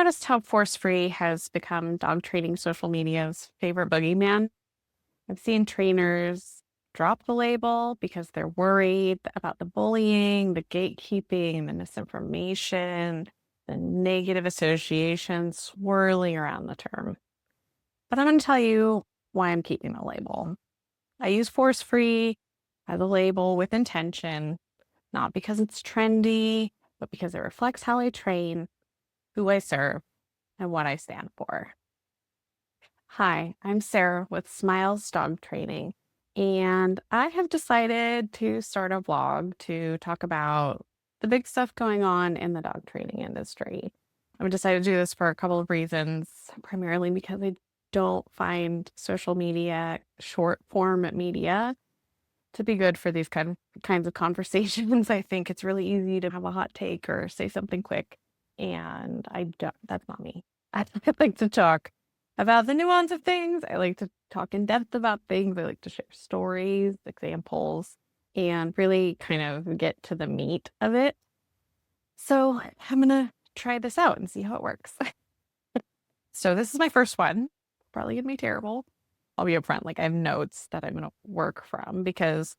noticed how force-free has become dog training social media's favorite boogeyman? I've seen trainers drop the label because they're worried about the bullying, the gatekeeping, the misinformation, the negative associations swirling around the term. But I'm going to tell you why I'm keeping the label. I use force-free as a label with intention, not because it's trendy, but because it reflects how I train, who I serve, and what I stand for. Hi, I'm Sarah with Smiles Dog Training, and I have decided to start a vlog to talk about the big stuff going on in the dog training industry. I've decided to do this for a couple of reasons, primarily because I don't find social media, short form media, to be good for these kinds of conversations. I think it's really easy to have a hot take or say something quick, and that's not me. I like to talk about the nuance of things. I like to talk in depth about things. I like to share stories, examples, and really kind of get to the meat of it. So I'm going to try this out and see how it works. So this is my first one. Probably going to be terrible. I'll be upfront. Like, I have notes that I'm going to work from because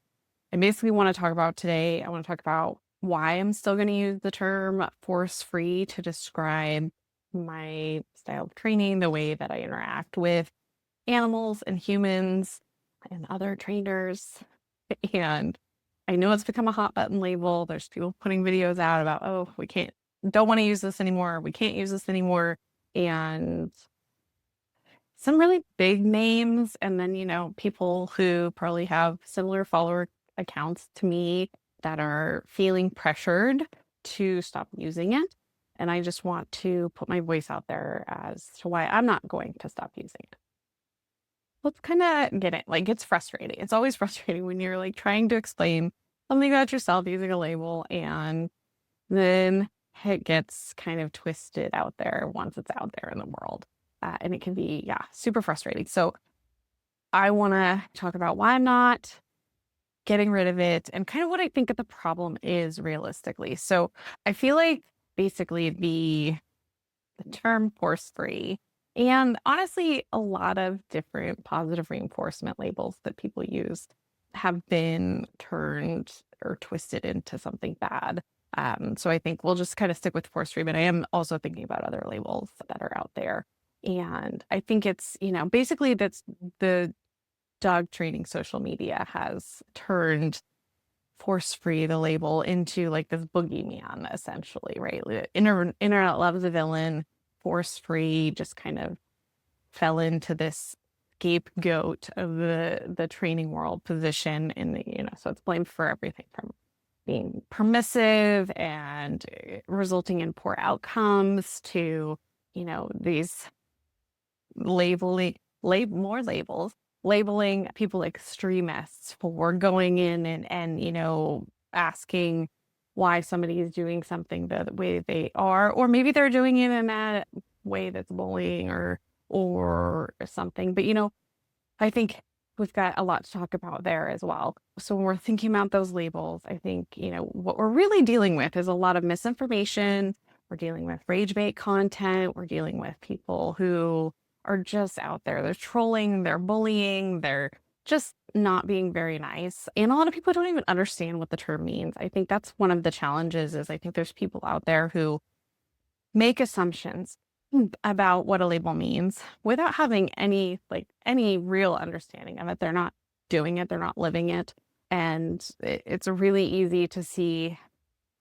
I basically want to talk about today. I want to talk about why I'm still going to use the term force-free to describe my style of training, the way that I interact with animals and humans and other trainers. And I know it's become a hot button label. There's people putting videos out about, oh, don't want to use this anymore. We can't use this anymore. And some really big names. And then, people who probably have similar follower accounts to me that are feeling pressured to stop using it. And I just want to put my voice out there as to why I'm not going to stop using it. Let's kind of get it. Like, it's frustrating. It's always frustrating when you're like trying to explain something about yourself using a label, and then it gets kind of twisted out there once it's out there in the world. And it can be, super frustrating. So I want to talk about why I'm not getting rid of it and kind of what I think that the problem is realistically. So I feel like basically the term force-free, and honestly, a lot of different positive reinforcement labels that people use have been turned or twisted into something bad. So I think we'll just kind of stick with force-free, but I am also thinking about other labels that are out there. And I think it's, basically that's the dog training social media has turned force-free, the label, into like this boogeyman, essentially, right? Internet loves a villain. Force-free just kind of fell into this scapegoat of the training world position so it's blamed for everything from being permissive and resulting in poor outcomes to, these more labels, labeling people extremists for going in and asking why somebody is doing something the way they are, or maybe they're doing it in a way that's bullying or something. But I think we've got a lot to talk about there as well. So when we're thinking about those labels, I think, what we're really dealing with is a lot of misinformation. We're dealing with rage bait content. We're dealing with people who are just out there. They're trolling, they're bullying, they're just not being very nice. And a lot of people don't even understand what the term means. I think that's one of the challenges is I think there's people out there who make assumptions about what a label means without having any real understanding of it. They're not doing it, they're not living it. And it's really easy to see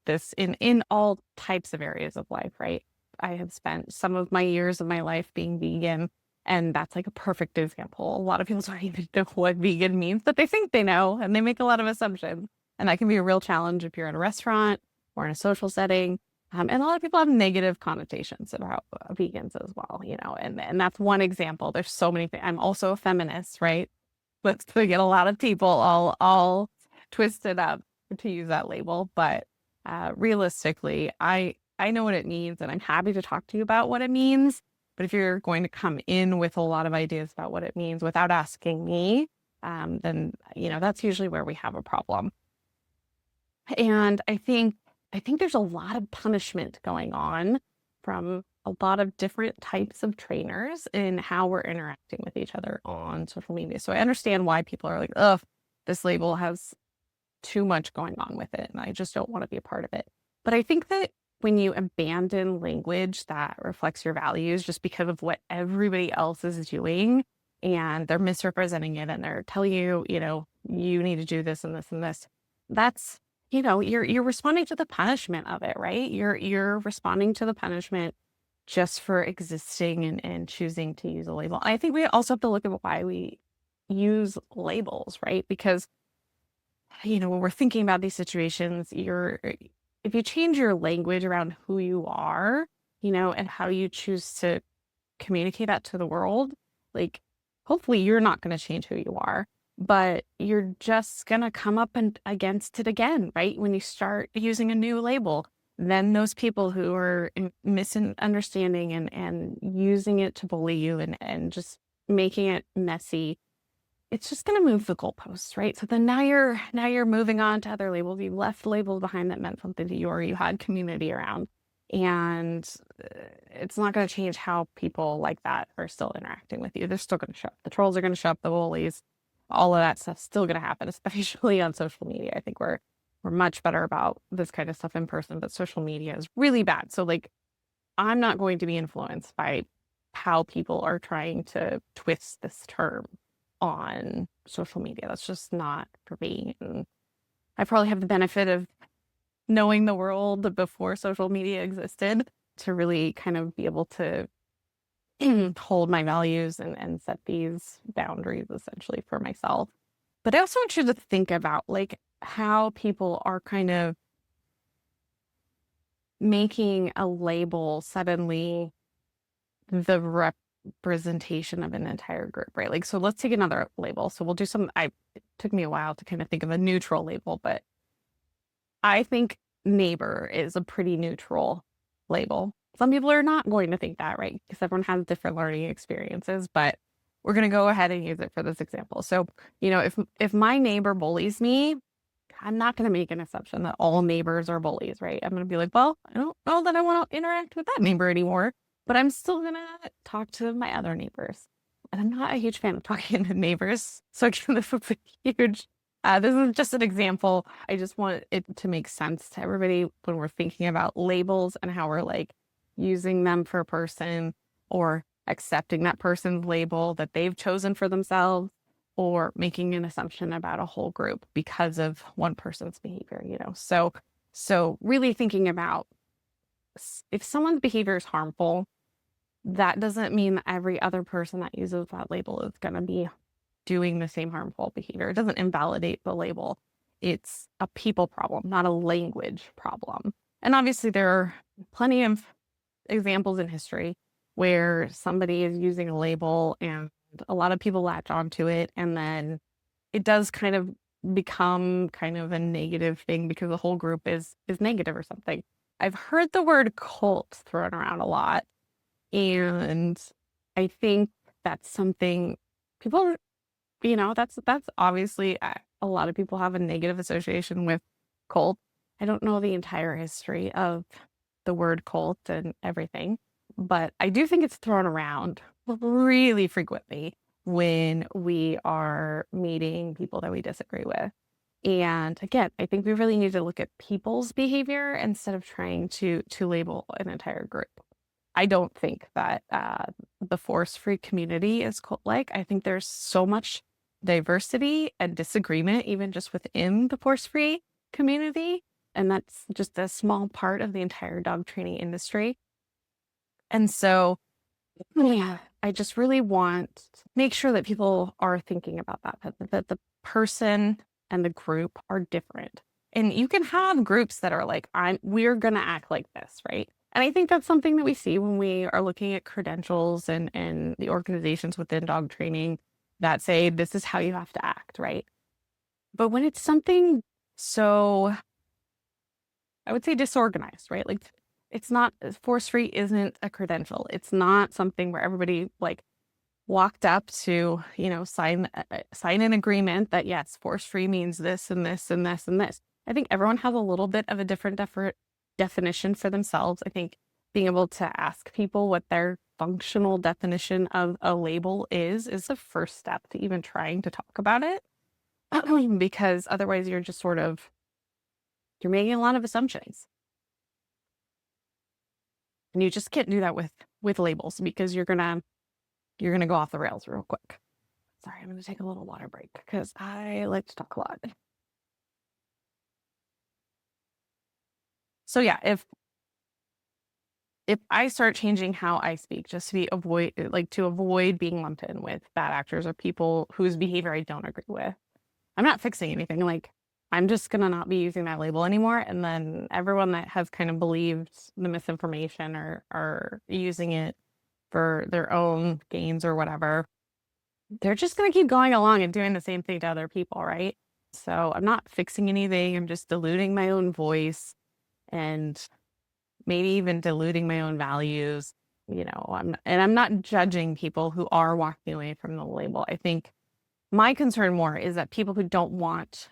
this in all types of areas of life, right? I have spent some of my years of my life being vegan, and that's like a perfect example. A lot of people don't even know what vegan means, but they think they know, and they make a lot of assumptions. And that can be a real challenge if you're in a restaurant or in a social setting. And a lot of people have negative connotations about vegans as well, and that's one example. There's so many things. I'm also a feminist, right? Let's get a lot of people all twisted up to use that label, but realistically, I know what it means, and I'm happy to talk to you about what it means. But if you're going to come in with a lot of ideas about what it means without asking me, then that's usually where we have a problem. And I think there's a lot of punishment going on from a lot of different types of trainers in how we're interacting with each other on social media. So I understand why people are like, oh, this label has too much going on with it, and I just don't want to be a part of it. But I think that when you abandon language that reflects your values just because of what everybody else is doing, and they're misrepresenting it and they're telling you, you need to do this and this and this, that's, you're responding to the punishment of it, right? You're responding to the punishment just for existing and choosing to use a label. I think we also have to look at why we use labels, right? Because when we're thinking about these situations, if you change your language around who you are, and how you choose to communicate that to the world, like hopefully you're not going to change who you are, but you're just going to come up and against it again, right? When you start using a new label, then those people who are misunderstanding and using it to bully you and just making it messy, it's just going to move the goalposts, right? So then now you're moving on to other labels. You left labels behind that meant something to you, or you had community around, and it's not going to change how people like that are still interacting with you. They're still going to show up. The trolls are going to show up. The bullies, all of that stuff's still going to happen, especially on social media. I think we're much better about this kind of stuff in person, but social media is really bad. So like, I'm not going to be influenced by how people are trying to twist this term on social media. That's just not for me. And I probably have the benefit of knowing the world before social media existed to really kind of be able to hold my values and set these boundaries essentially for myself. But I also want you to think about like how people are kind of making a label suddenly the representation of an entire group, right? Like, so let's take another label. So we'll do it took me a while to kind of think of a neutral label, but I think neighbor is a pretty neutral label. Some people are not going to think that, right? Because everyone has different learning experiences, but we're going to go ahead and use it for this example. So, if my neighbor bullies me, I'm not going to make an assumption that all neighbors are bullies, right? I'm going to be like, well, I don't know that I want to interact with that neighbor anymore, but I'm still going to talk to my other neighbors. And I'm not a huge fan of talking to neighbors. So again, this is this is just an example. I just want it to make sense to everybody when we're thinking about labels and how we're like using them for a person or accepting that person's label that they've chosen for themselves, or making an assumption about a whole group because of one person's behavior, So really thinking about if someone's behavior is harmful, that doesn't mean that every other person that uses that label is going to be doing the same harmful behavior. It doesn't invalidate the label. It's a people problem, not a language problem. And obviously there are plenty of examples in history where somebody is using a label and a lot of people latch onto it, and then it does kind of become kind of a negative thing because the whole group is negative or something. I've heard the word cult thrown around a lot, and I think that's something people, that's obviously a lot of people have a negative association with cult. I don't know the entire history of the word cult and everything, but I do think it's thrown around really frequently when we are meeting people that we disagree with. And again, I think we really need to look at people's behavior instead of trying to label an entire group. I don't think that the force-free community is cult-like. I think there's so much diversity and disagreement, even just within the force-free community. And that's just a small part of the entire dog training industry. And so, yeah, I just really want to make sure that people are thinking about that the person and the group are different. And you can have groups that are like, we're going to act like this, right? And I think that's something that we see when we are looking at credentials and the organizations within dog training that say, this is how you have to act, right? But when it's something so, I would say disorganized, right? Like it's not, force-free isn't a credential. It's not something where everybody like walked up to, sign an agreement that yes, force-free means this and this and this and this. I think everyone has a little bit of a different definition for themselves. I think being able to ask people what their functional definition of a label is the first step to even trying to talk about it. Because otherwise you're just sort of, you're making a lot of assumptions. And you just can't do that with labels because you're gonna go off the rails real quick. Sorry, I'm gonna take a little water break because I like to talk a lot. So yeah, if I start changing how I speak just to avoid being lumped in with bad actors or people whose behavior I don't agree with, I'm not fixing anything. Like, I'm just gonna not be using that label anymore. And then everyone that has kind of believed the misinformation or are using it for their own gains or whatever, they're just gonna keep going along and doing the same thing to other people, right? So I'm not fixing anything. I'm just diluting my own voice and maybe even diluting my own values. I'm not judging people who are walking away from the label. I think my concern more is that people who don't want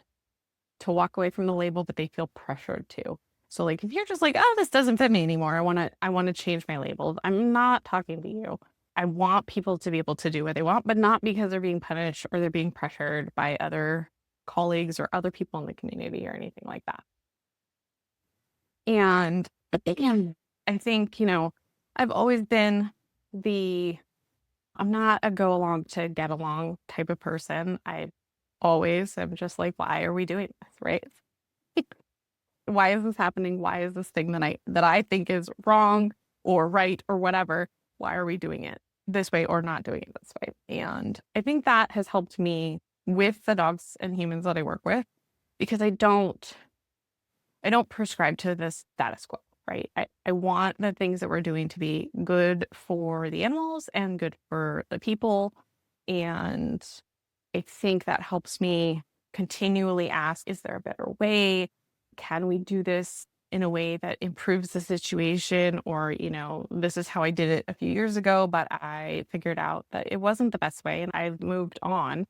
to walk away from the label, but they feel pressured to. So like if you're just like, oh, this doesn't fit me anymore, I want to change my label. I'm not talking to you. I want people to be able to do what they want, but not because they're being punished or they're being pressured by other colleagues or other people in the community or anything like that. And I think, I've always been I'm not a go along to get along type of person. I always am just like, why are we doing this, right? Why is this happening? Why is this thing that I think is wrong or right or whatever? Why are we doing it this way or not doing it this way? And I think that has helped me with the dogs and humans that I work with because I don't prescribe to this status quo, right? I want the things that we're doing to be good for the animals and good for the people. And I think that helps me continually ask, is there a better way? Can we do this in a way that improves the situation? Or, this is how I did it a few years ago, but I figured out that it wasn't the best way and I've moved on.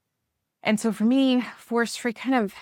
And so for me, force free kind of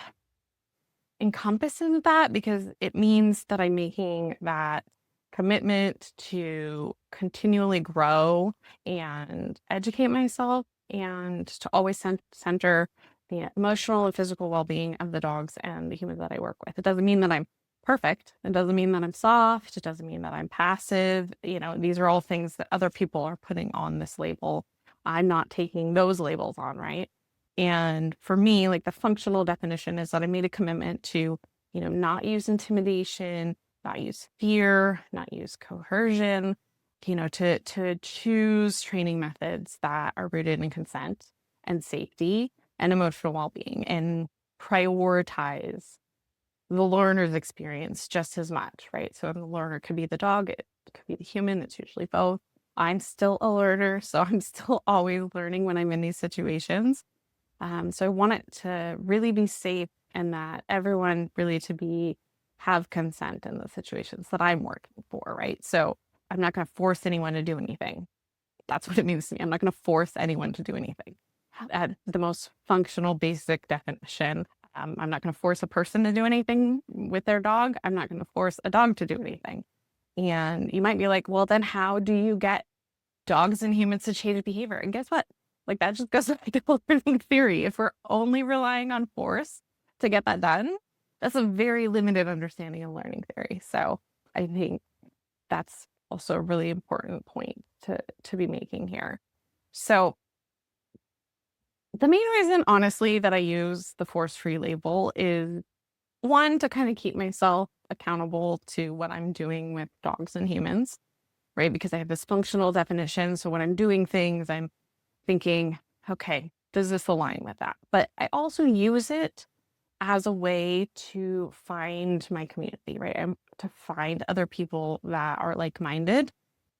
encompasses that because it means that I'm making that commitment to continually grow and educate myself and to always center the emotional and physical well-being of the dogs and the humans that I work with. It doesn't mean that I'm perfect. It doesn't mean that I'm soft. It doesn't mean that I'm passive. These are all things that other people are putting on this label. I'm not taking those labels on, right? And for me, like the functional definition is that I made a commitment to, not use intimidation, not use fear, not use coercion, to choose training methods that are rooted in consent and safety and emotional well-being and prioritize the learner's experience just as much, right? So the learner could be the dog, it could be the human, it's usually both. I'm still a learner, so I'm still always learning when I'm in these situations. So I want it to really be safe and that everyone really have consent in the situations that I'm working for, right? So I'm not going to force anyone to do anything. That's what it means to me. I'm not going to force anyone to do anything. At the most functional, basic definition, I'm not going to force a person to do anything with their dog. I'm not going to force a dog to do anything. And you might be like, well, then how do you get dogs and humans to change behavior? And guess what? Like that just goes back to learning theory. If we're only relying on force to get that done, that's a very limited understanding of learning theory. So I think that's also a really important point to be making here. So the main reason, honestly, that I use the force-free label is one, to kind of keep myself accountable to what I'm doing with dogs and humans, right? Because I have this functional definition. So when I'm doing things, I'm thinking, okay, does this align with that? But I also use it as a way to find my community, right? To find other people that are like-minded.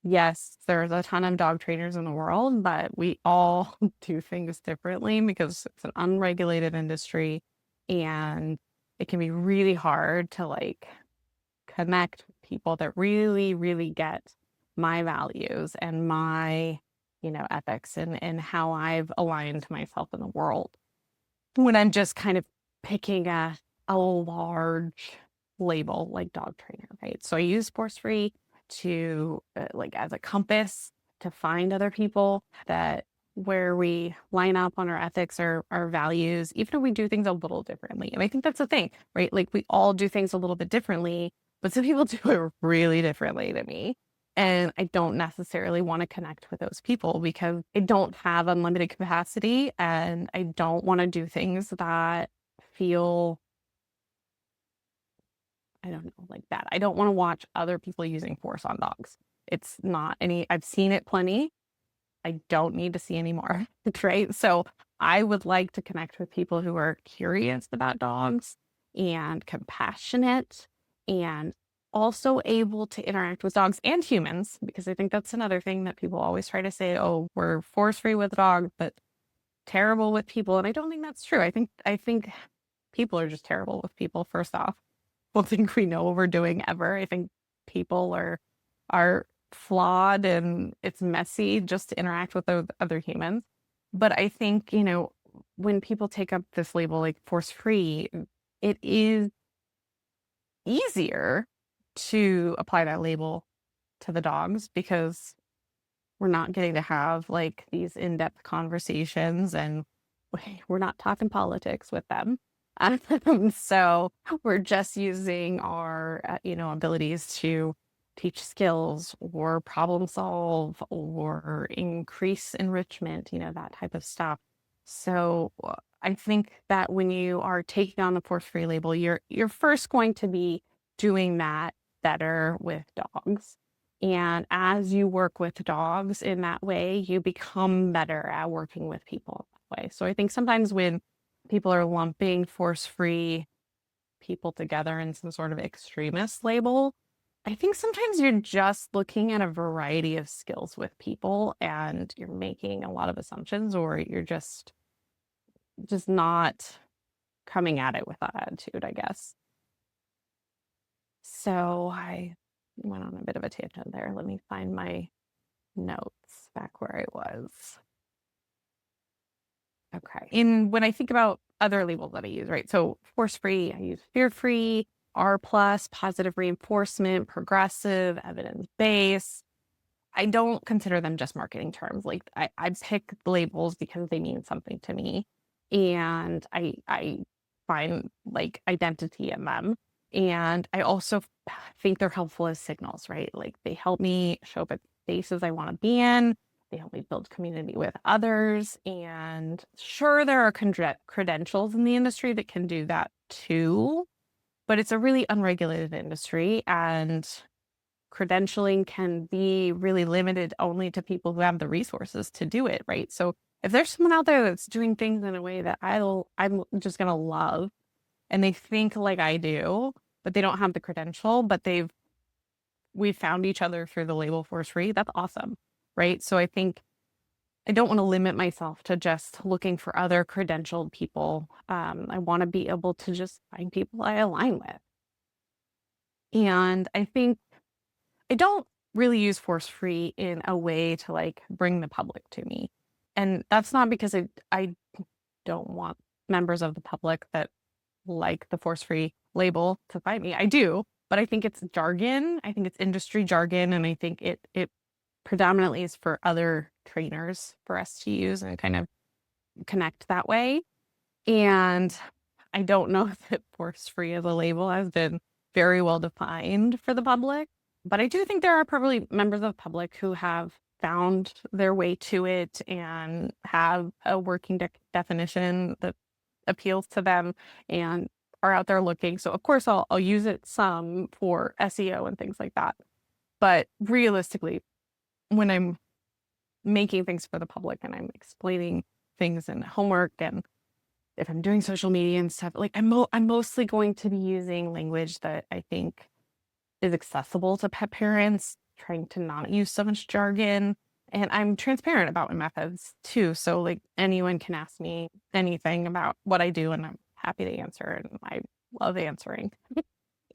Yes, there's a ton of dog trainers in the world, but we all do things differently because it's an unregulated industry and it can be really hard to connect with people that really, really get my values and my, ethics and how I've aligned myself in the world when I'm just kind of picking a large label like dog trainer, right? So I use force free to like as a compass to find other people that where we line up on our ethics or our values, even if we do things a little differently. And I think that's the thing, right? Like we all do things a little bit differently, but some people do it really differently to me. And I don't necessarily want to connect with those people because I don't have unlimited capacity and I don't want to do things that feel, I don't know, like that. I don't want to watch other people using force on dogs. It's not any, I've seen it plenty. I don't need to see any more, right? So I would like to connect with people who are curious about dogs and compassionate and also able to interact with dogs and humans, because I think that's another thing that people always try to say, oh, we're force-free with dogs, but terrible with people. And I don't think that's true. I think people are just terrible with people, first off. I don't think we know what we're doing ever. I think people are flawed and it's messy just to interact with other humans. But I think, when people take up this label like force free, it is easier to apply that label to the dogs because we're not getting to have like these in-depth conversations and we're not talking politics with them. So we're just using our, abilities to teach skills or problem solve or increase enrichment, that type of stuff. So I think that when you are taking on the force-free label, you're first going to be doing that better with dogs. And as you work with dogs in that way, you become better at working with people that way. So I think sometimes when people are lumping force-free people together in some sort of extremist label, I think sometimes you're just looking at a variety of skills with people and you're making a lot of assumptions, or you're just not coming at it with that attitude, I guess. So I went on a bit of a tangent there. Let me find my notes back where I was. Okay. When I think about other labels that I use, right? So force-free, I use fear-free, R+, positive reinforcement, progressive, evidence-based. I don't consider them just marketing terms. Like I pick labels because they mean something to me. And I find like identity in them. And I also think they're helpful as signals, right? Like they help me show up at spaces I want to be in. They help me build community with others. And sure, there are credentials in the industry that can do that too, but it's a really unregulated industry and credentialing can be really limited only to people who have the resources to do it, right? So if there's someone out there that's doing things in a way that I'm just gonna love, and they think like I do, but they don't have the credential, but we've found each other through the label force free, that's awesome, right? So I think I don't want to limit myself to just looking for other credentialed people. I want to be able to just find people I align with. And I think I don't really use force free in a way to like bring the public to me. And that's not because I don't want members of the public that like the force free label to find me. I do, but I think it's jargon. I think it's industry jargon. And I think it predominantly is for other trainers for us to use and kind of connect that way. And I don't know that force free as a label has been very well defined for the public. But I do think there are probably members of the public who have found their way to it and have a working definition that appeals to them and are out there looking. So of course I'll use it some for SEO and things like that. But realistically, when I'm making things for the public and I'm explaining things in homework and if I'm doing social media and stuff, like I'm mostly going to be using language that I think is accessible to pet parents, trying to not use so much jargon. And I'm transparent about my methods too. So like anyone can ask me anything about what I do and I'm happy to answer and I love answering.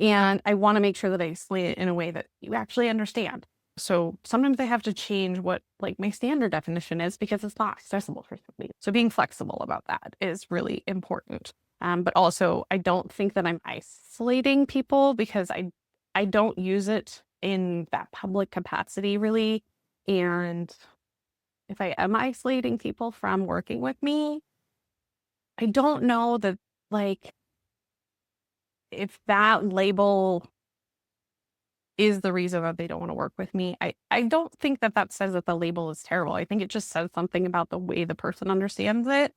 And I want to make sure that I explain it in a way that you actually understand. So sometimes I have to change what like my standard definition is because it's not accessible for somebody. So being flexible about that is really important. But also I don't think that I'm isolating people because I don't use it in that public capacity, really. And if I am isolating people from working with me, I don't know that, like, if that label is the reason that they don't want to work with me. I don't think that that says that the label is terrible. I think it just says something about the way the person understands it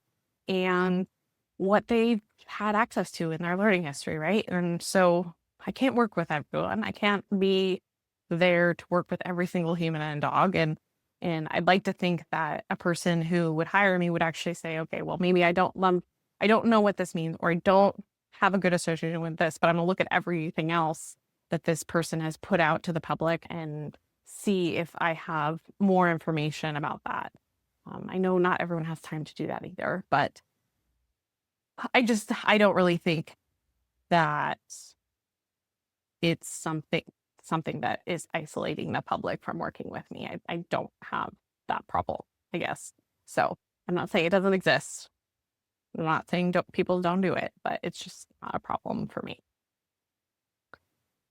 and what they've had access to in their learning history, right? And so I can't work with everyone. I can't be there to work with every single human and dog. And I'd like to think that a person who would hire me would actually say, okay, well, maybe I don't know what this means, or I don't have a good association with this, but I'm gonna look at everything else that this person has put out to the public and see if I have more information about that. I know not everyone has time to do that either, but I don't really think that it's something that is isolating the public from working with me. I don't have that problem, I guess. So I'm not saying it doesn't exist. I'm not saying people don't do it, but it's just not a problem for me.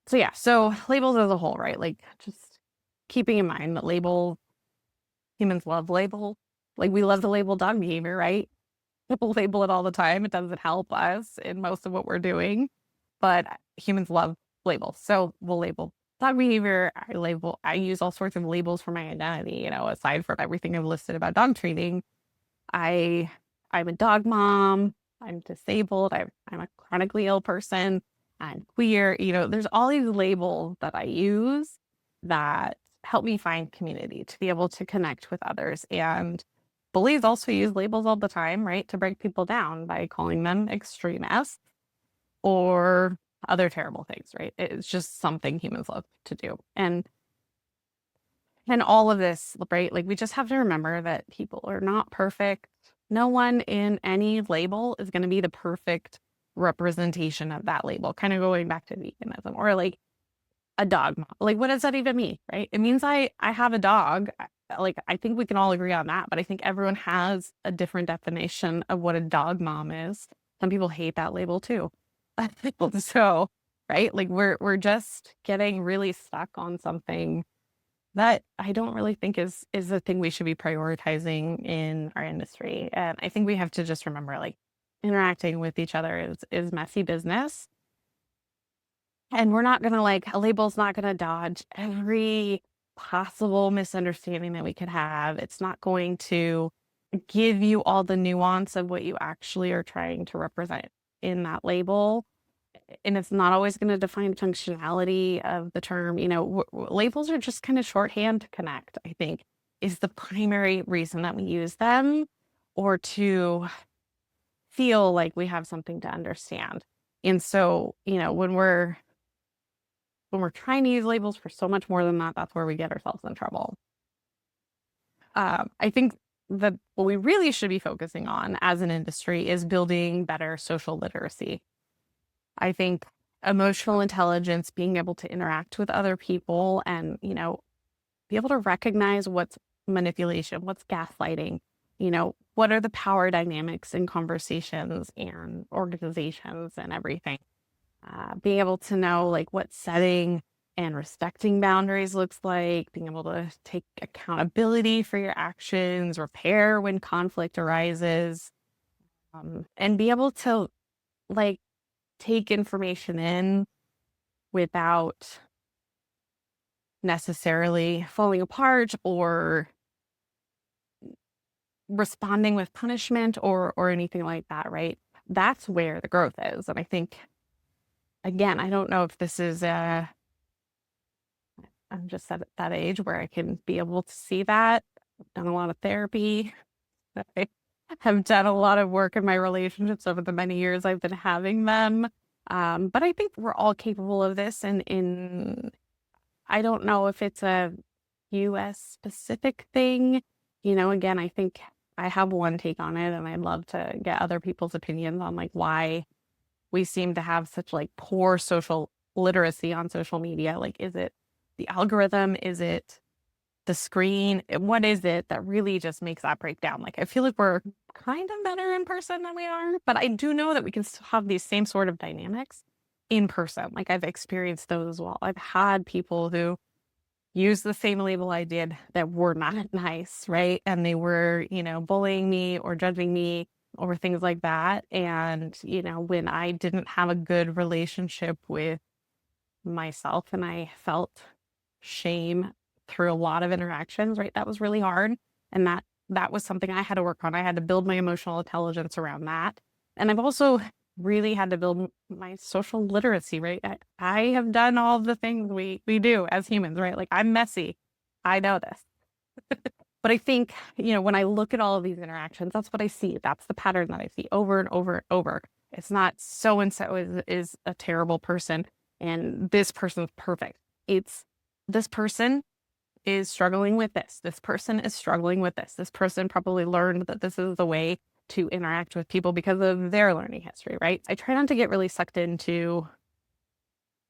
So yeah, so labels as a whole, right? Like, just keeping in mind that humans love label. Like, we love the label dog behavior, right? People label it all the time. It doesn't help us in most of what we're doing, but humans love labels. So we'll label dog behavior. I use all sorts of labels for my identity, aside from everything I've listed about dog training. I'm a dog mom. I'm disabled. I'm a chronically ill person. I'm queer. There's all these labels that I use that help me find community, to be able to connect with others. And bullies also use labels all the time, right, to break people down by calling them extremists or other terrible things, right? It's just something humans love to do. And all of this, right? Like, we just have to remember that people are not perfect. No one in any label is going to be the perfect representation of that label. Kind of going back to veganism, or like a dog mom. Like, what does that even mean, right? It means I have a dog. Like, I think we can all agree on that, but I think everyone has a different definition of what a dog mom is. Some people hate that label too. So, right? Like, we're just getting really stuck on something that I don't really think is the thing we should be prioritizing in our industry. And I think we have to just remember, like, interacting with each other is messy business. And we're not gonna, like, a label's not gonna dodge every possible misunderstanding that we could have. It's not going to give you all the nuance of what you actually are trying to represent in that label. And it's not always going to define functionality of the term. Labels are just kind of shorthand to connect, I think, is the primary reason that we use them, or to feel like we have something to understand. And so, when we're trying to use labels for so much more than that, that's where we get ourselves in trouble. I think that what we really should be focusing on as an industry is building better social literacy. I think emotional intelligence, being able to interact with other people and, be able to recognize what's manipulation, what's gaslighting, what are the power dynamics in conversations and organizations and everything. Being able to know, like, what setting and respecting boundaries looks like, being able to take accountability for your actions, repair when conflict arises, and be able to, like, take information in without necessarily falling apart or responding with punishment or anything like that, right? That's where the growth is. And I think, again, I don't know if this is I'm just at that age where I can be able to see that. I've done a lot of therapy. I have done a lot of work in my relationships over the many years I've been having them. But I think we're all capable of this. And I don't know if it's a US specific thing. Again, I think I have one take on it, and I'd love to get other people's opinions on, like, why we seem to have such, like, poor social literacy on social media. Like, is it the algorithm? Is it the screen? What is it that really just makes that break down? Like, I feel like we're kind of better in person than we are, but I do know that we can still have these same sort of dynamics. in person. Like I've experienced those as well. I've had people who use the same label I did that were not nice, right? And they were, bullying me or judging me over things like that. And, when I didn't have a good relationship with myself and I felt shame through a lot of interactions, right? That was really hard. And that was something I had to work on. I had to build my emotional intelligence around that. And I've also really had to build my social literacy, right? I have done all the things we do as humans, right? Like I'm messy. I know this. But I think, when I look at all of these interactions, that's what I see. That's the pattern that I see over and over and over. It's not so and so is a terrible person and this person's perfect. It's this person is struggling with this. This person is struggling with this. This person probably learned that this is the way to interact with people because of their learning history, right? I try not to get really sucked into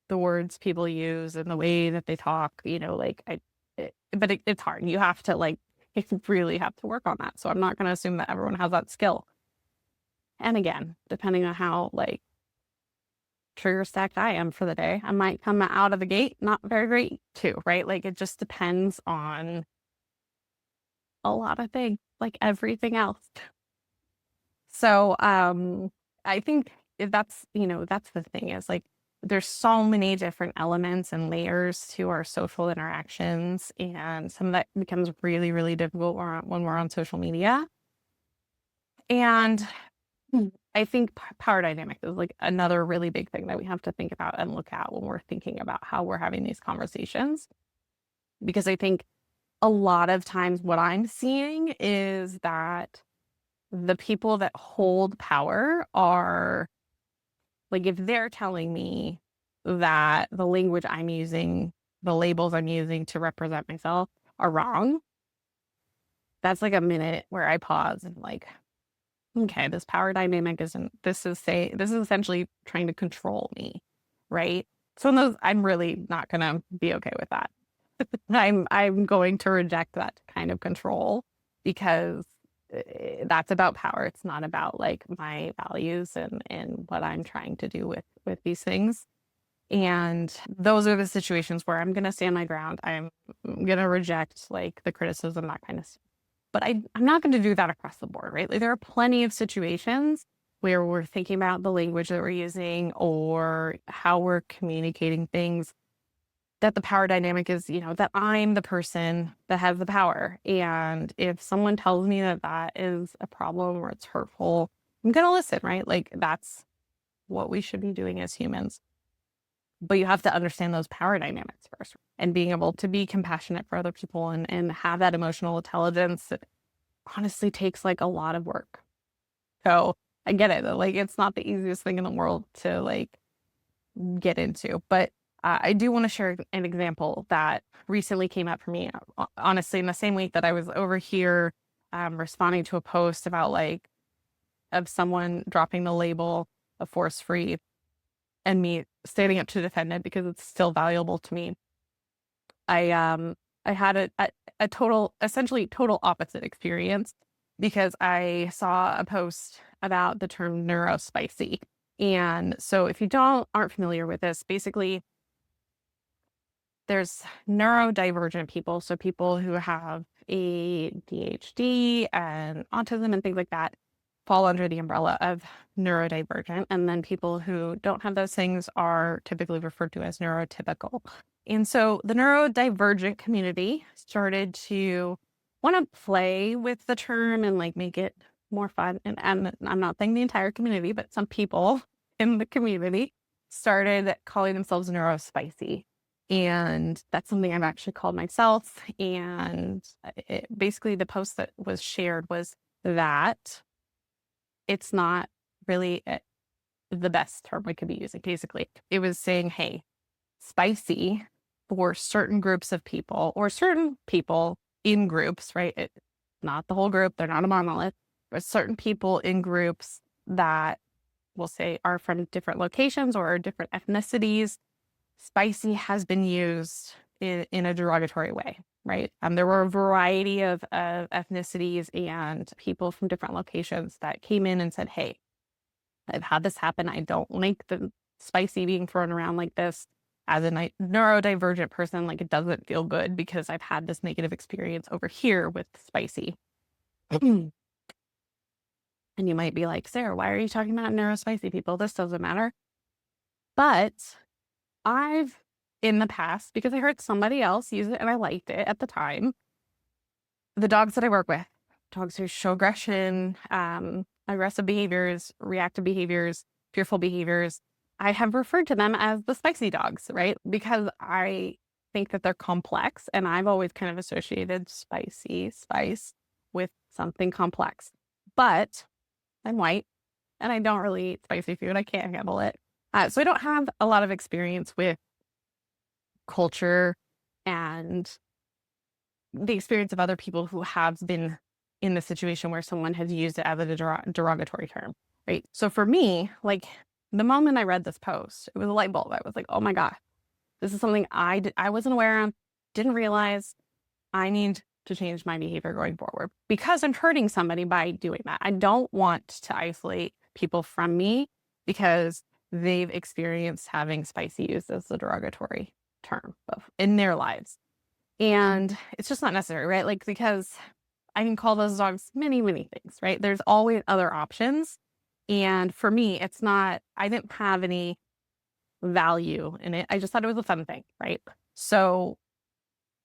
the words people use and the way that they talk, but it's hard. You have to you really have to work on that. So I'm not going to assume that everyone has that skill. And again, depending on how trigger stacked I am for the day, I might come out of the gate not very great too, right? Like it just depends on a lot of things, like everything else. So I think if that's the thing is there's so many different elements and layers to our social interactions, and some of that becomes really, really difficult when we're on social media. And I think power dynamic is another really big thing that we have to think about and look at when we're thinking about how we're having these conversations. Because I think a lot of times what I'm seeing is that the people that hold power are if they're telling me that the language I'm using, the labels I'm using to represent myself are wrong, that's a minute where I pause and okay, this power dynamic this is essentially trying to control me, right? So in those, I'm really not gonna be okay with that. I'm going to reject that kind of control because that's about power. It's not about my values and what I'm trying to do with these things. And those are the situations where I'm gonna stand my ground. I'm gonna reject the criticism, that kind of stuff. But I'm not going to do that across the board, right? There are plenty of situations where we're thinking about the language that we're using or how we're communicating things, that the power dynamic is, that I'm the person that has the power. And if someone tells me that that is a problem or it's hurtful, I'm going to listen, right? That's what we should be doing as humans. But you have to understand those power dynamics first, and being able to be compassionate for other people and have that emotional intelligence honestly takes a lot of work. So I get it. It's not the easiest thing in the world to get into, but I do want to share an example that recently came up for me. Honestly, in the same week that I was over here responding to a post about of someone dropping the label of force free and me standing up to defend it because it's still valuable to me. I had a essentially total opposite experience because I saw a post about the term neurospicy. And so if you aren't familiar with this, basically there's neurodivergent people, so people who have ADHD and autism and things like that fall under the umbrella of neurodivergent. And then people who don't have those things are typically referred to as neurotypical. And so the neurodivergent community started to want to play with the term and make it more fun. And I'm not saying the entire community, but some people in the community started calling themselves neurospicy. And that's something I've actually called myself. And basically the post that was shared was that it's not really the best term we could be using. Basically, it was saying, hey, spicy for certain groups of people or certain people in groups, right? Not the whole group. They're not a monolith, but certain people in groups that we'll say are from different locations or different ethnicities. Spicy has been used in a derogatory way, right? There were a variety of ethnicities and people from different locations that came in and said, hey, I've had this happen. I don't like the spicy being thrown around like this as a neurodivergent person, like it doesn't feel good because I've had this negative experience over here with spicy. And you might be like, Sarah, why are you talking about neurospicy people? This doesn't matter. But I've, in the past, because I heard somebody else use it and I liked it at the time, the dogs that I work with, dogs who show aggression, aggressive behaviors, reactive behaviors, fearful behaviors, I have referred to them as the spicy dogs, right? Because I think that they're complex, and I've always kind of associated spice with something complex. But I'm white, and I don't really eat spicy food. I can't handle it. So I don't have a lot of experience with culture and the experience of other people who have been in the situation where someone has used it as a derogatory term, right? So for me, like the moment I read this post, it was a light bulb. I was like, oh my God, this is something I wasn't aware of, didn't realize. I need to change my behavior going forward because I'm hurting somebody by doing that. I don't want to isolate people from me because they've experienced having spicy used as a derogatory term in their lives. And it's just not necessary, right? Like, because I can call those dogs many, many things, right? There's always other options. And for me, it's not, I didn't have any value in it. I just thought it was a fun thing, right? So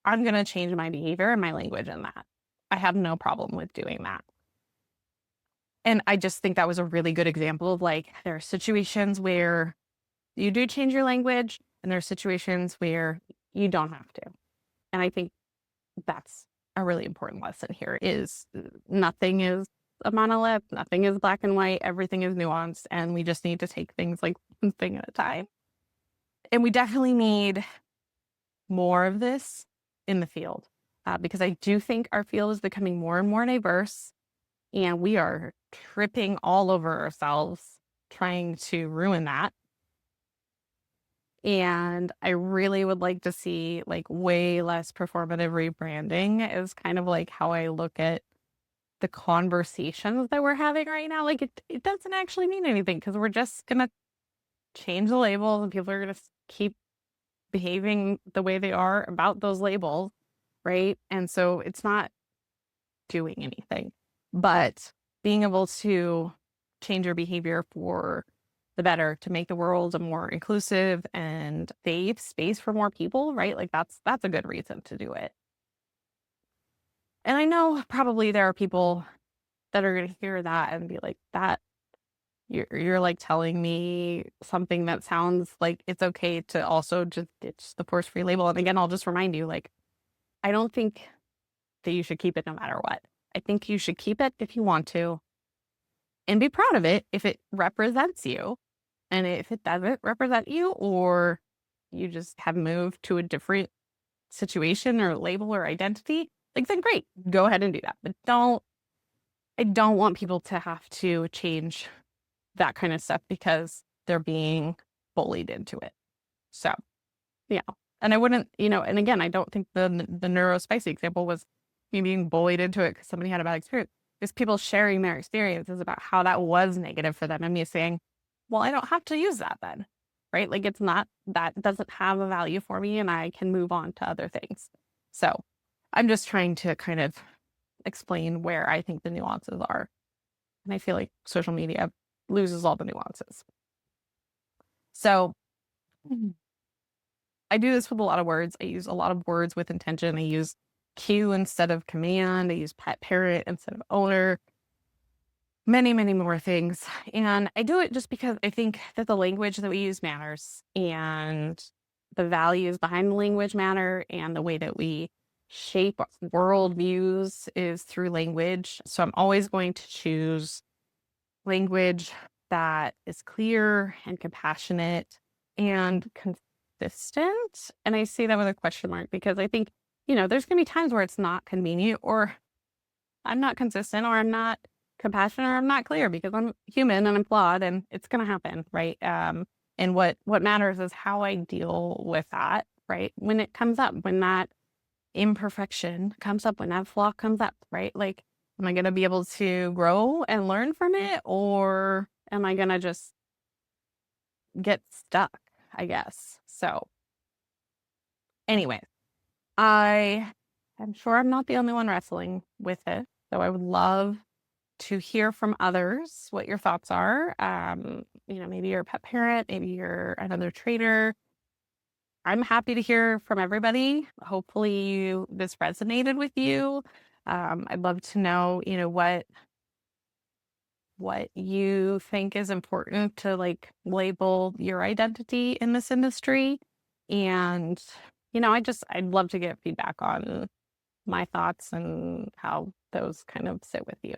I'm going to change my behavior and my language in that. I have no problem with doing that. And I just think that was a really good example of like, there are situations where you do change your language and there are situations where you don't have to. And I think that's a really important lesson here is nothing is a monolith, nothing is black and white, everything is nuanced, and we just need to take things like one thing at a time. And we definitely need more of this in the field because I do think our field is becoming more and more diverse, and we are tripping all over ourselves trying to ruin that. And I really would like to see like way less performative rebranding is kind of like how I look at the conversations that we're having right now. Like it doesn't actually mean anything because we're just going to change the labels and people are going to keep behaving the way they are about those labels, right? And so it's not doing anything, but being able to change your behavior for the better to make the world a more inclusive and safe space for more people, right? Like that's a good reason to do it. And I know probably there are people that are going to hear that and be like, that you're like telling me something that sounds like it's okay to also just ditch the force-free label. And again, I'll just remind you, like, I don't think that you should keep it no matter what. I think you should keep it if you want to and be proud of it if it represents you. And if it doesn't represent you, or you just have moved to a different situation or label or identity, like then great, go ahead and do that. But I don't want people to have to change that kind of stuff because they're being bullied into it. So, yeah. And I wouldn't, and again, I don't think the neurospicy example was me being bullied into it because somebody had a bad experience. It's people sharing their experiences about how that was negative for them and me saying, well, I don't have to use that then, right? Like it's not, that doesn't have a value for me and I can move on to other things. So I'm just trying to kind of explain where I think the nuances are. And I feel like social media loses all the nuances. So I do this with a lot of words. I use a lot of words with intention. I use cue instead of command. I use pet parent instead of owner. Many, many more things. And I do it just because I think that the language that we use matters and the values behind the language matter and the way that we shape worldviews is through language. So I'm always going to choose language that is clear and compassionate and consistent. And I say that with a question mark because I think, there's going to be times where it's not convenient or I'm not consistent or I'm not compassionate or I'm not clear because I'm human and I'm flawed and it's going to happen, right? And what matters is how I deal with that, right? When it comes up, when that imperfection comes up, when that flaw comes up, right? Like, am I going to be able to grow and learn from it or am I going to just get stuck, I guess. So anyway, I'm sure I'm not the only one wrestling with it. So I would love to hear from others what your thoughts are. Maybe you're a pet parent, maybe you're another trainer. I'm happy to hear from everybody. Hopefully this resonated with you. I'd love to know, what you think is important to like label your identity in this industry. And, I'd love to get feedback on my thoughts and how those kind of sit with you.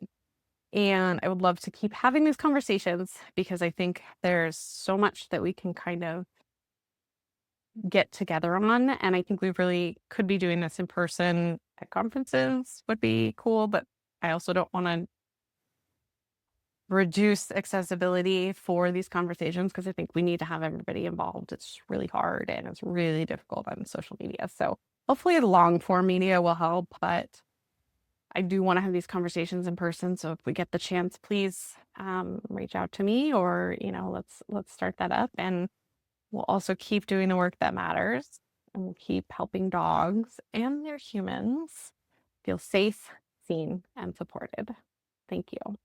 And I would love to keep having these conversations because I think there's so much that we can kind of get together on. And I think we really could be doing this in person at conferences would be cool. But I also don't want to reduce accessibility for these conversations because I think we need to have everybody involved. It's really hard and it's really difficult on social media. So hopefully long form media will help, but I do want to have these conversations in person. So if we get the chance, please reach out to me or, let's start that up. And we'll also keep doing the work that matters and we'll keep helping dogs and their humans feel safe, seen, and supported. Thank you.